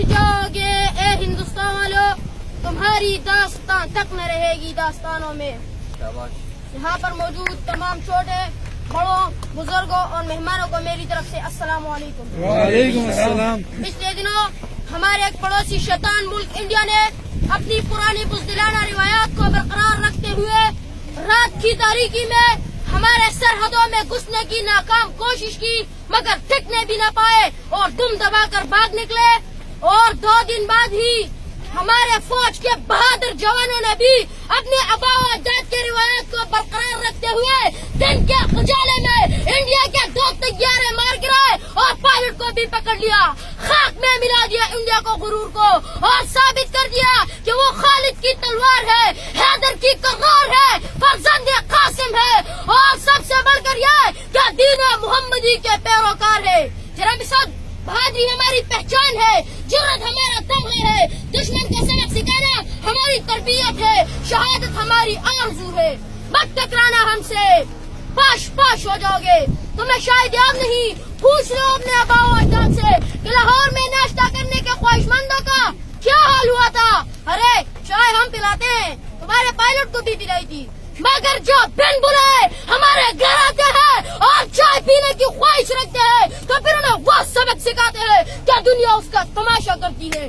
جاؤ گے اے ہندوستان والو، تمہاری داستان تک نہ رہے گی داستانوں میں۔ یہاں پر موجود تمام چھوٹے بڑوں بزرگوں اور مہمانوں کو میری طرف سے السلام علیکم۔ وعلیکم السلام۔ پچھلے دنوں ہمارے ایک پڑوسی شیطان ملک انڈیا نے اپنی پرانی بزدلانہ روایات کو برقرار رکھتے ہوئے رات کی تاریکی میں ہمارے سرحدوں میں گھسنے کی ناکام کوشش کی، مگر ٹکنے بھی نہ پائے اور دم دبا کر بھاگ نکلے۔ اور 2 دن بعد ہی ہمارے فوج کے بہادر جوانوں نے بھی اپنے آباء و اجداد کی روایات کو برقرار رکھتے ہوئے دن کے اجالے میں انڈیا کے 2 طیارے مار گرائے اور پائلٹ کو بھی پکڑ لیا۔ خاک میں ملا دیا انڈیا کو، غرور کو، اور ثابت کر دیا کہ وہ خالد کی تلوار ہے، حیدر کی کرار ہے، فرزند قاسم ہے، اور سب سے بڑھ کر یہ کہ دین محمدی کے پیروکار ہے۔ جناب صاحب، بہادری ہماری پہچان ہے، جرأت ہمارا تمغہ ہے، دشمن کو سبق سکھانا ہماری تربیت ہے، شہادت ہماری آرزو ہے۔ مت ٹکرانا ہم سے، پاش پاش ہو جاؤ گے۔ تمہیں شاید یاد نہیں، پوچھ لو اپنے آباء و اجداد سے کہ لاہور میں ناشتہ کرنے کے خواہش مندوں کا کیا حال ہوا تھا۔ ارے چائے ہم پلاتے ہیں، تمہارے پائلٹ کو بھی پلائی تھی، مگر جو بن بلائے ہمارے گھر آتے ہیں اور چائے پینے کی خواہش رکھتے ہیں تو پھر انہیں وہ سبق سکھاتے ہیں کہ دنیا اس کا تماشا کرتی ہے۔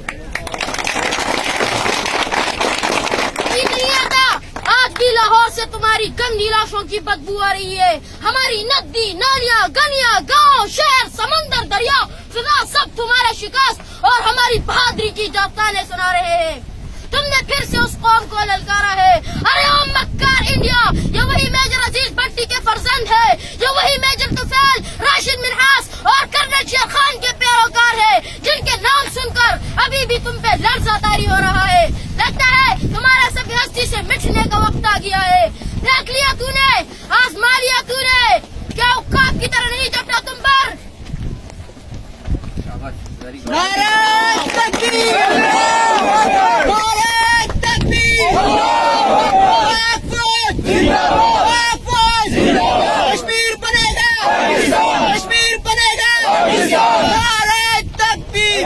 نہیں آتا، آج بھی لاہور سے تمہاری گندی لاشوں کی بدبو آ رہی ہے۔ ہماری ندی نالیاں گلیاں گاؤں شہر سمندر دریا فضا سب تمہارے شکست اور ہماری بہادری کی داستانیں سنا رہے ہیں۔ تم نے پھر سے اس قوم کو للکارا ہے، ارے او مکار انڈیا، یہ وہی میجر عزیز بھٹی کے فرزند ہے، یہ وہی میجر طفیل راشد منہاس اور کرنل شیر خان کے پیروکار ہے، جن کے نام سن کر ابھی بھی تم پہ لرزہ طاری ہو رہا ہے۔ لگتا ہے تمہارا سب ہستی سے مٹنے کا وقت آ گیا ہے۔ دیکھ لیا تو نے، آزما لیا تو نے، کیا عقاب کی طرح نہیں چپڑا تم پر۔ نعرہ تکبیر! کشمیر بنے گا، کشمیر بنے گا، نعرہ تکبیر!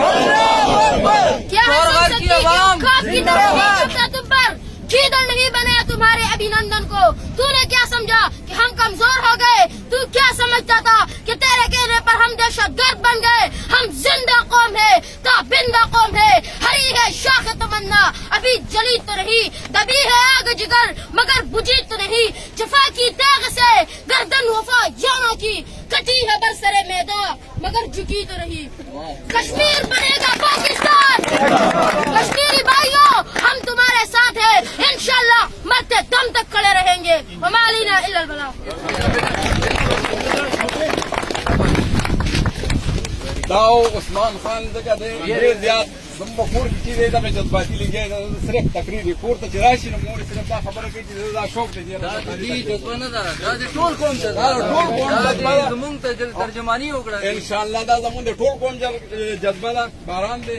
کیا عقاب کی طرح نہیں چپڑا تم پر، چیدل نہیں بنے تمہارے ابھینندن کو۔ تو نے کیا سمجھا کہ ہم کمزور ہو گئے؟ تو کیا سمجھتا تھا کہ تیرے کہنے پر ہم دہشت گرد بن گئے؟ ہم زندہ قوم ہے، تابندہ قوم ہے، ہری ہے شاخ تمنا، ابھی جلی تو نہیں، دبی ہے آگ جگر مگر بجھی تو نہیں، جفا کی تیغ سے گردن وفا یانا کی، کٹی ہے برسرے میدان مگر جھکی تو نہیں۔ کشمیر بنے گا پاکستان، کشمیری بھائیوں ہم تمہارے ساتھ ہیں، انشاءاللہ مرتے دم تک کھڑے رہیں گے۔ وما علینا الا البلاغ۔ داؤ عثمان خان دغه ډېر زیات زموږ کی چیزې دا په جذباتي لګي صرف تقریر کور ته چرایشي نو مور صرف دا خبره کوي چې دا شوق دی دا دې جذبه نه ده دا ټول قوم ته ټول قوم زموږ ته ترجمانی وکړه ان شاء الله دا زموږ ټول قوم جذبه ده باران دی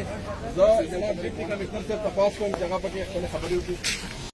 زه جناب ډیپټي کمشنر صاحب تاسو کوم جگہ پکې خپل خبرې وکړي